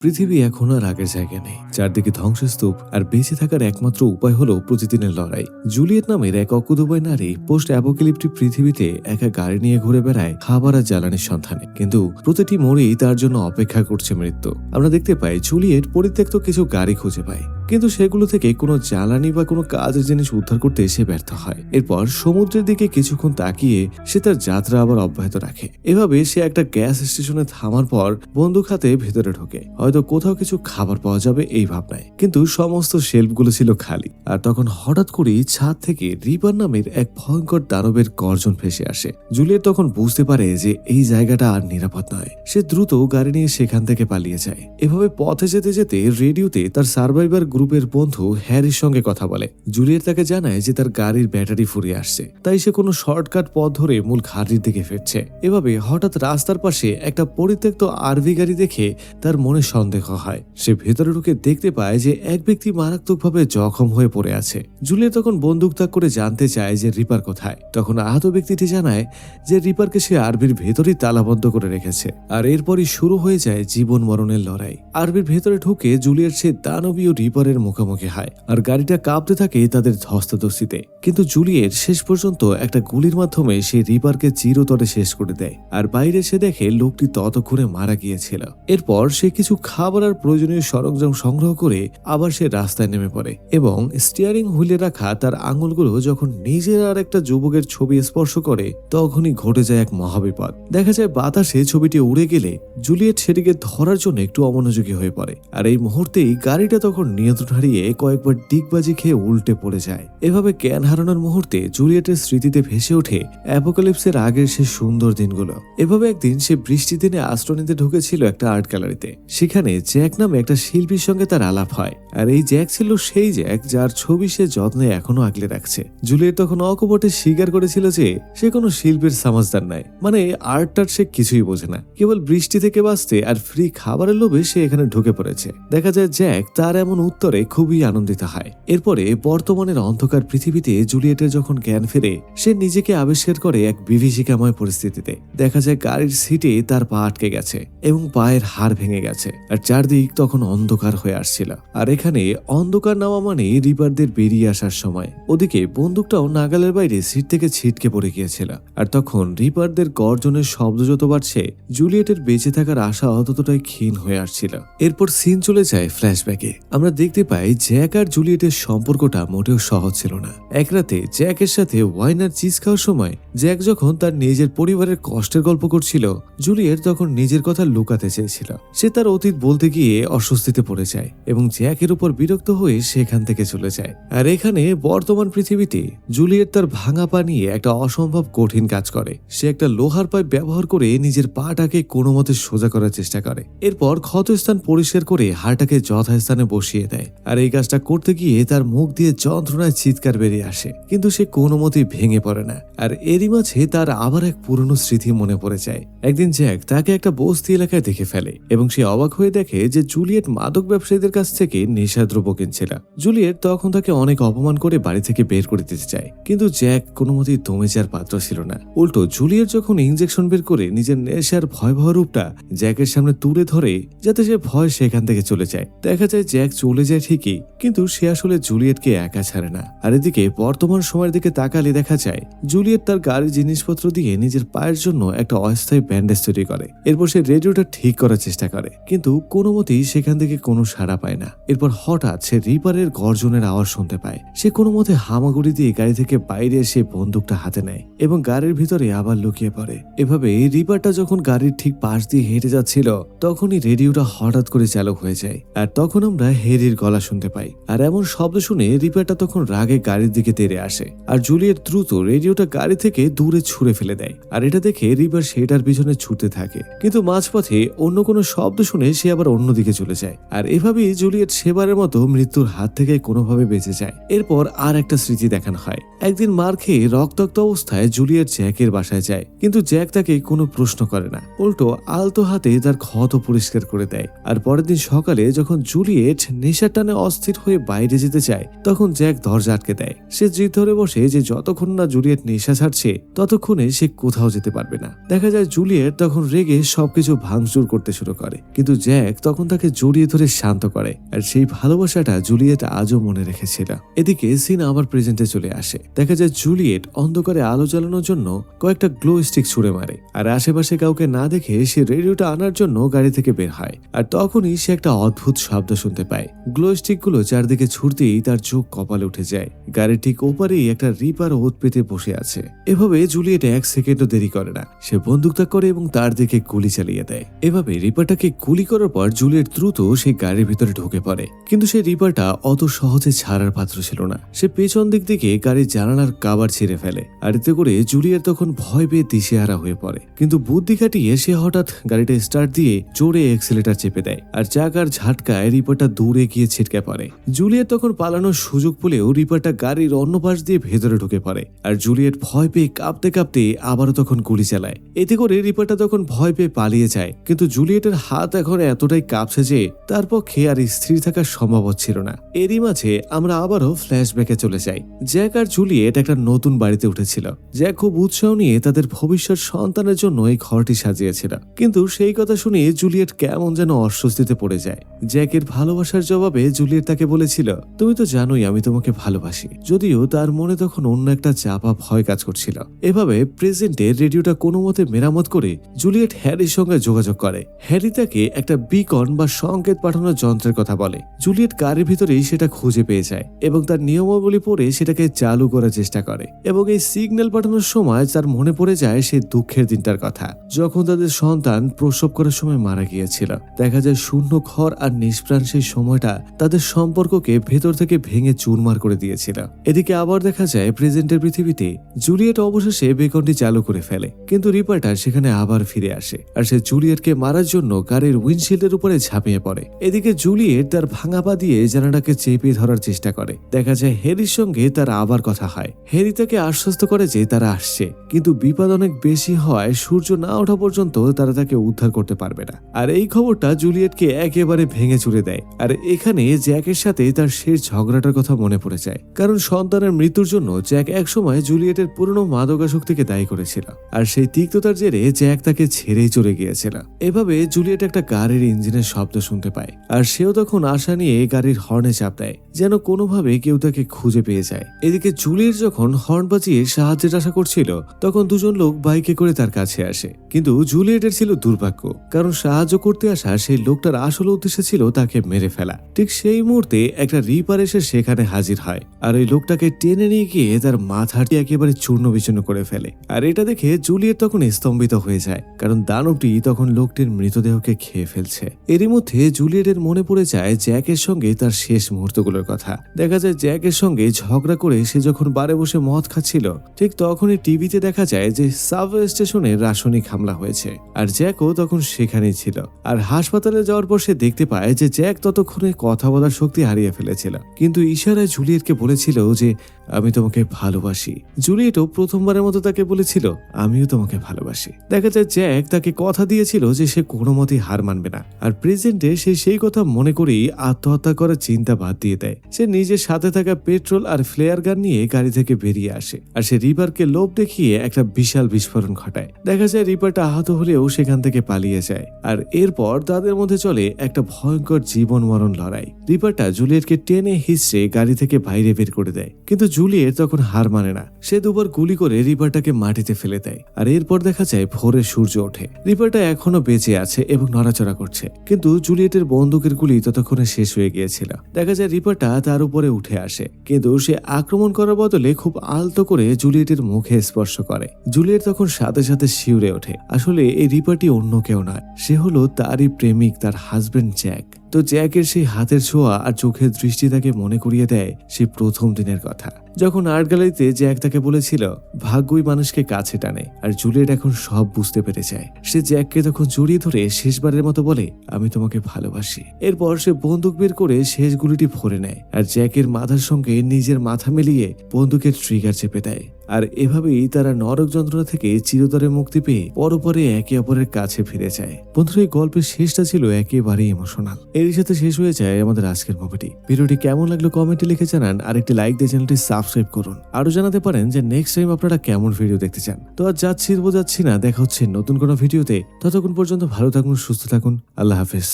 পৃথিবী এখন আর আগের জায়গায় নেই। চারদিকে ধ্বংসস্তূপ, আর বেঁচে থাকার একমাত্র উপায় হলো প্রতিদিনের লড়াই। জুলিয়েট নামের এক অকুতোভয় নারী পোস্ট অ্যাপোক্যালিপটিক পৃথিবীতে একা গাড়ি নিয়ে ঘুরে বেড়ায় খাবার আর জ্বালানির সন্ধানে, কিন্তু প্রতিটি মোড়েই তার জন্য অপেক্ষা করছে মৃত্যু। আমরা দেখতে পাই জুলিয়েট পরিত্যক্ত কিছু গাড়ি খুঁজে পায়, কিন্তু সেগুলো থেকে কোনো জ্বালানি বা কোনো কাজের জিনিস উদ্ধার করতে সে ব্যর্থ হয়। এরপর সমুদ্রের দিকে কিছুক্ষণ তাকিয়ে সে তার যাত্রা আবার অব্যাহত রাখে। এভাবে সে একটা গ্যাস স্টেশনে থামার পর বন্দুক হাতে ভেতরে ঢোকে, হয়তো কোথাও কিছু খাবার পাওয়া যাবে এই ভাবনায়। কিন্তু সমস্ত শেলফগুলো ছিল খালি। আর তখন হঠাৎ করেই ছাদ থেকে রিপার নামের এক ভয়ঙ্কর দানবের গর্জন ভেসে আসে। জুলিয়েট তখন বুঝতে পারে যে এই জায়গাটা আর নিরাপদ নয়। সে দ্রুত গাড়ি নিয়ে সেখান থেকে পালিয়ে যায়। এভাবে পথে যেতে যেতে রেডিওতে তার সার্ভাইভার গ্রুপের বন্ধু হ্যারির সঙ্গে কথা বলে। জুলিয়েট তাকে জানায় যে তার গাড়ির ব্যাটারি ফুরিয়ে আসছে, তাই সে কোনো শর্টকাট পথ ধরে মূল ঘাটির দিকে ফিরছে। এভাবে হঠাৎ রাস্তার পাশে একটা পরিত্যক্ত আরভি গাড়ি দেখে তার মনে সন্দেহ হয়। সে ভেতরে ঢুকে দেখতে পায় যে এক ব্যক্তি মারাত্মকভাবে জখম হয়ে পড়ে আছে। জুলিয়েট তখন বন্দুক তাক করে জানতে চায় যে রিপার কোথায়। তখন আহত ব্যক্তিটি জানায় যে রিপারকে সে আরভির ভেতরেই তালাবদ্ধ করে রেখেছে। আর এরপরই শুরু হয়ে যায় জীবন মরণের লড়াই। আরভির ভেতরে ঢুকে জুলিয়েট সে দানবীয় রিপারের মুখোমুখি হয়, আর গাড়িটা কাঁপতে থাকে তাদের ধস্তাধস্তিতে। কিন্তু জুলিয়েট শেষ পর্যন্ত একটা গুলির মাধ্যমে সেই রিপারকে চিরতরে শেষ করে দেয়। আর বাইরে সে দেখে লোকটি ততক্ষণে মারা গিয়েছিল। এরপর সে কিছু খাবার আর প্রয়োজনীয় সরঞ্জাম সংগ্রহ করে আবার সে রাস্তায় নেমে পড়ে, এবং স্টিয়ারিং হুইলে রাখা তার আঙুলগুলো যখন নিজের আর একটা যুবকের ছবি স্পর্শ করে তখনই ঘটে যায় এক মহাবিপদ। দেখা যায় বাতাসে ছবিটি উড়ে গেলে জুলিয়েট সেটিকে ধরার জন্য একটু অমনোযোগী হয়ে পড়ে। আর এই মুহূর্তেই গাড়িটা তখন নিয়ন্ত্রণ হারিয়ে কয়েকবার ডিগবাজি খেয়ে উল্টে পড়ে যায়। এভাবে জ্ঞান হারানোর মুহূর্তে জুলিয়েটের স্মৃতিতে ভেসে ওঠে অ্যাপোক্যালিপসের আগের সে সুন্দর দিনগুলো। এভাবে একদিন সে বৃষ্টি দিনে আশ্রয় নিতে ঢুকেছিল একটা আর্ট গ্যালারিতে। সেখানে জ্যাক নামে একটা শিল্পীর সঙ্গে তার আলাপ হয়। আর এই জ্যাক ছিল সেই জ্যাক যার ছবি সে যত্নে এখনো আগলে রাখছে। জুলিয়েট তখন অকপটে স্বীকার করেছিল যে সে কোনো শিল্পীর সমাজদার নয়, মানে আর্টটার সে কিছুই বোঝে না। কেবল বৃষ্টি থেকে বাঁচতে আর ফ্রি খাবারের লোভে সে এখানে ঢুকে পড়েছে। দেখা যায় জ্যাক তার এমন উত্তরে খুবই আনন্দিত হয়। এরপরে বর্তমানের অন্ধকার পৃথিবীতে জুলিয়েটের যখন জ্ঞান ফেরে সে নিজেকে আবিষ্কার করে এক বিভীষিকাময় পরিস্থিতিতে। দেখা যায় গাড়ির সিটে তার পা আটকে গেছে এবং পায়ের হাড় ভেঙে গেছে, আর চারদিক তখন অন্ধকার হয়ে আসছিল। আর এখানে অন্ধকার নামা মানে রিপারদের বেরিয়ে আসার সময়। ওদিকে বন্দুকটাও নাগালের বাইরে সিট থেকে ছিটকে পড়ে গিয়েছিল। আর তখন রিপারদের গর্জনের শব্দ যত বাড়ছে জুলিয়েটের বেঁচে থাকার আশা ততটাই ক্ষীণ হয়ে আসছিল। এরপর সিন চলে যায় ফ্ল্যাশব্যাকে। আমরা দেখতে পাই জ্যাক আর জুলিয়েটের সম্পর্কটা মোটেও সহজ ছিল না। এক রাতে জ্যাকের সাথে ওয়াইন আর চিজ খাওয়ার সময় জ্যাক যখন তার নিজের পরিবারের কষ্টের গল্প করছিল, জুলিয়েট তখন নিজের কথা লুকাতে চেয়েছিল। সে তার অতীত বলতে গিয়ে অস্বস্তিতে পড়ে যায় এবং জ্যাকের উপর বিরক্ত হয়ে সেখান থেকে চলে যায়। আর এখানে বর্তমান পৃথিবীতে জুলিয়েট তার ভাঙা পা নিয়ে একটা অসম্ভব কঠিন কাজ করে। সে একটা লোহার পাইপ ব্যবহার করে নিজের পাটাকে কোনো মতে সোজা করার চেষ্টা করে। এরপর ক্ষতস্থান পরিষ্কার করে হাড়টাকে যথাস্থানে বসিয়ে দেয়। আর এই কাজটা করতে গিয়ে তার মুখ দিয়ে যন্ত্রণায় চিৎকার বেরিয়ে আসে, কিন্তু সে কোনো মতেই ভেঙে পড়ে না। আর এরই মাঝে তার আবার এক পুরনো স্মৃতি মনে পড়ে যায়। একদিন জ্যাক তাকে একটা বস্তি এলাকায় দেখে ফেলে এবং সে অবাক হয়ে দেখে যে জুলিয়েট মাদক ব্যবসায়ীদের কাছ থেকে নেশাদ্রব্য কিনছিল। জুলিয়েট তখন তাকে অনেক অপমান করে বাড়ি থেকে বের করে দিতে চায়, কিন্তু জ্যাক কোনো মতেই দমে যাওয়ার পাত্র ছিল না। উল্টো জুলিয়েট যখন ইনজেকশন বের করে নিজের নেশার ভয়াবহ রূপটা জ্যাকের সামনে তুলে ধরে যাতে সে ভয় সেখান থেকে চলে যায়। দেখা যায় জ্যাক চলে যায় ঠিকই, কিন্তু সে আসলে জুলিয়েটকে একা ছাড়ে না। আর এদিকে বর্তমান সময়ের দিকে তাকালে দেখা যায় জুলিয়েট তার গাড়ির জিনিসপত্র দিয়ে নিজের পায়ের জন্য একটা অস্থায়ী ব্যান্ডেজ তৈরি করে। এরপর সে রেডিওটা ঠিক করার চেষ্টা করে, কিন্তু কোনো মতেই সেখান থেকে কোনো সাড়া পায় না। এরপর হঠাৎ সে রিপারের গর্জনের আওয়াজ শুনতে পায়। সে কোনো মতে হামাগুড়ি দিয়ে গাড়ি থেকে বাইরে এসে বন্দুকটা হাতে নেয় এবং গাড়ির ভিতরে আবার লুকিয়ে পড়ে। এভাবে রিপারটা যখন গাড়ির ঠিক পাশ দিয়ে হেঁটে যাচ্ছিল তখনই রেডিওটা হঠাৎ করে চালু হয়ে যায়। আর তখন আমরা হ্যারির গলা শুনতে পাই। আর এমন শব্দ শুনে রিপারটা তখন রাগে গাড়ির দিকে তেড়ে আসে, আর জুলিয়েট দ্রুত রেডিওটা গাড়ি থেকে দূরে ছুঁড়ে ফেলে দেয়। আর এটা দেখে রিপার সেটার পিছনে ছুটতে থাকে, কিন্তু মাঝপথে অন্য কোনো শব্দ শুনে সে আবার অন্যদিকে চলে যায়। আর এভাবেই জুলিয়েট সেবারের মতো মৃত্যুর হাত থেকে কোনোভাবে বেঁচে যায়। এরপর আর একটা স্মৃতি দেখানো হয়। একদিন মার খেয়ে রক্তাক্ত অবস্থায় জুলিয়েট জ্যাকের বাসায় যায়, কিন্তু জ্যাক তাকে কোনো প্রশ্ন করে না, উল্টো আলতো হাতে তার ক্ষত পরিষ্কার করে দেয়। আর পরের দিন সকালে যখন জুলিয়েট নেশা নেশার টানে অস্থির হয়ে বাইরে যেতে চায় তখন জ্যাক দরজা আটকে দেয়। সে জিদ ধরে বসে যে যতক্ষণ না জুলিয়েট নেশা ছাড়ছে ততক্ষণে সে কোথাও যেতে পারবে না। দেখা যায় জুলিয়েট তখন রেগে সবকিছু ভাঙচুর করতে শুরু করে, কিন্তু জ্যাক তখন তাকে জড়িয়ে ধরে শান্ত করে, আর সেই ভালোবাসাটা জুলিয়েট আজও মনে রেখেছিল। এদিকে সিন আবার প্রেজেন্টে চলে আসে। দেখা যায় জুলিয়েট অন্ধকারে আলো জ্বালানোর জন্য কয়েকটা গ্লো স্টিক ছুঁড়ে মারে, আর আশেপাশে কাউকে না দেখে সে রেডিওটা আনার জন্য গাড়ি থেকে বের হয়। আর তখনই সে একটা অদ্ভুত শব্দ শুনতে পায়। গ্লো স্টিক গুলো চারদিকে ছুটতেই তার চোখ কপালে উঠে যায়। গাড়ির ঠিক ওপারেই একটা রিপার ওত পেতে বসে আছে। এভাবে জুলিয়েট 1 সেকেন্ডও দেরি করে না, সে বন্দুক তাক করে এবং তার দিকে গুলি চালিয়ে দেয়। এভাবে রিপারটাকে গুলি করার পর জুলিয়েট দ্রুত সেই গাড়ির ভিতরে ঢুকে পড়ে, কিন্তু সেই রিপারটা অত সহজে ছাড়ার পাত্র ছিল না। সে পেছন দিক থেকে গাড়ির জানালার কাভার ছিঁড়ে ফেলে, আর এতে করে জুলিয়েট তখন ভয় পেয়ে দিশেহারা হয়ে পড়ে। কিন্তু বুদ্ধি খাটিয়ে সে হঠাৎ গাড়িটা স্টার্ট দিয়ে জোরে এক্সেলেটার চেপে দেয়, আর চাকার ঝাটকায় রিপারটা দূরে গিয়ে ছিটকে পড়ে। জুলিয়েট তখন পালানোর সুযোগ পেলেও রিপারটা গাড়ির অন্য পাশ দিয়ে ভেতরে ঢুকে পড়ে, আর জুলিয়েট ভয় পেয়ে কাঁপতে কাঁপতে আবারও তখন গুলি চালায়। এতে করে রিপারটা তখন ভয় পেয়ে পালিয়ে যায়, কিন্তু জুলিয়েটের হাত এখন এতটাই কাঁপছে যে তার পক্ষে আর স্থির থাকা সম্ভব হচ্ছিল না। এরই মাঝে আমরা আবারও ফ্ল্যাশব্যাকে চলে যাই। জ্যাক আর জুলিয়েট একটা নতুন বাড়িতে উঠেছিল। জ্যাক খুব উৎসাহ নিয়ে তাদের ভবিষ্যৎ সন্তানের জন্য এই ঘরটি সাজিয়েছিল, কিন্তু সেই কথা শুনে জুলিয়েট কেমন যেন অস্বস্তিতে পড়ে যায়। জ্যাকের ভালোবাসার জবাবে জুলিয়েট তাকে বলেছিল, তুমি তো জানোই আমি তোমাকে ভালোবাসি, যদিও তার মনে তখন অন্য একটা চাপা ভয় কাজ করছিল। এভাবে প্রেজেন্টে রেডিওটা কোনো মতে মেরামত করে জুলিয়েট হ্যারির সঙ্গে যোগাযোগ করে। হ্যারি তাকে একটা বিকন বা সংকেত পাঠানোর যন্ত্রের কথা বলে। জুলিয়েট গাড়ির ভিতরেই সেটা খুঁজে পেয়ে যায় এবং তার নিয়মাবলী পড়ে সেটাকে চালু করার চেষ্টা করে, এবং এই সিগন্যাল পাঠানোর সময় তার মনে পড়ে যায় সেই দুঃখের দিনটার কথা যখন তাদের সন্তান প্রসব করার সময় মারা গিয়েছিল। দেখা যায় শূন্য ঘর আর নিষ্প্রাণ সেই সময়টা তাদের সম্পর্ককে ভেতর থেকে ভেঙে চুরমার করে দিয়েছিল। এদিকে আবার দেখা যায় প্রেজেন্টের পৃথিবীতে জুলিয়েট অবশেষে বেকনটি চালু করে ফেলে, কিন্তু রিপার্টার সেখানে আবার ফিরে আসে, আর সে জুলিয়েটকে মারার জন্য গাড়ির উইন্ডশিল্ডের উপরে ঝাঁপিয়ে পড়ে। এদিকে জুলিয়েট তার ভাঙা পা দিয়ে জানালাকে চেপে ধরার চেষ্টা করে। দেখা যায় হ্যারির সঙ্গে তার আবার কথা হয়। হ্যারি তাকে আশ্বস্ত করে যে তারা আসছে, কিন্তু বিপদ অনেক বেশি হওয়ায় সূর্য না ওঠা পর্যন্ত তারা তাকে উদ্ধার করতে পারবে না। আর এই খবরটা জুলিয়েটকে একেবারে ভেঙে চুরে দেয়। আর এখানে জ্যাকের সাথে তার শেষ ঝগড়াটার কথা মনে পড়ে যায়, কারণ সন্তানের মৃত্যুর জন্য জ্যাক একসময় জুলিয়েটের পুরনো মাদকাসক্তিকে দায়ী করেছিল, আর সেই তিক্ততার জেরে জ্যাক তাকে ছেড়েই চলে গিয়েছিল। এভাবে জুলিয়েট একটা গাড়ির ইঞ্জিনের শব্দ শুনতে পায়, আর সেও তখন আশা নিয়ে গাড়ির হর্নে চাপ দেয়, যেন কোনোভাবে কেউ তাকে খুঁজে পেয়ে যায়। এদিকে জুলিয়েট যখন হর্ন বাজিয়ে সাহায্যের আশা করছিল তখন দুজন লোক বাইকে করে তার কাছে আসে, কিন্তু জুলিয়েটের ছিল দুর্ভাগ্য, কারণ সাহায্য করতে আসা সেই লোকটার আসল উদ্দেশ্য ছিল তাকে মেরে ফেলা। ঠিক সেই মুহূর্তে একটা রিপার এসে সেখানে হাজির হয়, আর ওই লোকটাকে টেনে নিয়ে গিয়ে তার মাথাটি একেবারে চূর্ণ বিচূর্ণ করে ফেলে। আর এটা দেখে জুলিয়েট তখন স্তম্ভিত হয়ে যায়, কারণ দানবটি তখন লোকটির মৃতদেহকে খেয়ে ফেলছে। এরই মধ্যে জুলিয়েটের মনে পড়ে যায় জ্যাকের সঙ্গে তার শেষ মুহূর্তগুলোর কথা। দেখা যায় জ্যাকের সঙ্গে ঝগড়া করে সে যখন বারে বসে মদ খাচ্ছিল, ঠিক তখনই টিভিতে দেখা যায় যে সাবওয়ে স্টেশনে রাসায়নিক হামলা হয়েছে, আর জ্যাকও তখন সেখানেই ছিল। আর হাসপাতালে যাওয়ার পর সে দেখতে পায় যে জ্যাক ততক্ষণে কথা বলার শক্তি হারিয়ে ফেলেছিল, কিন্তু ইশারায় জুলিয়েটকে বলেছিল যে আমি তোমাকে ভালোবাসি। জুলিয়েটও প্রথমবারের মতো তাকে বলেছিল আমিও তোমাকে ভালোবাসি। দেখা যায় জ্যাক তাকে কথা দিয়েছিল যে সে কোনো মতেই হার মানবে না, আর প্রেজেন্টে সে সেই কথা মনে করেই আত্মহত্যা করার চিন্তা বাদ দিয়ে দেয়। সে নিজের সাথে থাকা পেট্রোল আর ফ্লেয়ার গান নিয়ে গাড়ি থেকে বেরিয়ে আসে, আর সে রিপারকে লোভ দেখিয়ে একটা বিশাল বিস্ফোরণ ঘটায়। দেখা যায় রিপারটা আহত হলেও সেখান থেকে পালিয়ে যায়, আর এরপর তাদের মধ্যে চলে একটা ভয়ঙ্কর জীবন মরণ লড়াই। রিপারটা জুলিয়েটকে টেনে হিঁচড়ে গাড়ি থেকে বাইরে বের করে দেয়, কিন্তু জুলিয়েট তখন হার মানে না। সে দুবার গুলি করে রিপারটাকে মাটিতে ফেলে দেয়, আর এরপর দেখা যায় ভোরে সূর্য ওঠে। রিপারটা এখনো বেঁচে আছে এবং নড়াচড়া করছে, কিন্তু জুলিয়েটের বন্দুকের গুলি ততক্ষণে শেষ হয়ে গিয়েছিল। দেখা যায় রিপারটা তার উপরে উঠে আসে, কিন্তু সে আক্রমণ করার বদলে খুব আলতো করে জুলিয়েটের মুখে স্পর্শ করে। জুলিয়েট তখন সাথে সাথে শিউরে ওঠে। আসলে এই রিপারটি অন্য কেউ নয়, সে হলো তারই প্রেমিক, তার হাজবেন্ড জ্যাক। তো জ্যাকের সেই হাতের ছোঁয়া আর চোখের দৃষ্টি তাকে মনে করিয়ে দেয় সেই প্রথম দিনের কথা, যখন আর্ট গ্যালারিতে জ্যাক তাকে বলেছিল ভাগ্যই মানুষকে কাছে টানে। আর জুলিয়েট এখন সব বুঝতে পেরে যায়। সে জ্যাককে তখন জড়িয়ে ধরে শেষবারের মতো বলে আমি তোমাকে ভালোবাসি। এরপর সে বন্দুক বের করে শেষ গুলিটি ভরে নেয়, আর জ্যাকের মাথার সঙ্গে নিজের মাথা মিলিয়ে বন্দুকের ট্রিগার চেপে দেয়। আর এভাবেই তারা নরক যন্ত্রণা থেকে চিরতরে মুক্তি পেয়ে পরপরে একে অপরের কাছে ফিরে যায়। বন্ধুরা, এই গল্পের শেষটা ছিল একেবারে ইমোশনাল। এরই সাথে শেষ হয়ে যায় আমাদের আজকের ভিডিওটি কেমন লাগলো কমেন্টে লিখে জানান, আর একটি লাইক দিয়ে চ্যানেলটি সাবস্ক্রাইব করুন। আরো জানাতে পারেন যে নেক্সট টাইম আপনারা কেমন ভিডিও দেখতে চান। তো আর যাচ্ছি না, দেখা হচ্ছে নতুন কোনো ভিডিওতে। ততক্ষণ পর্যন্ত ভালো থাকুন, সুস্থ থাকুন, আল্লাহ হাফেজ।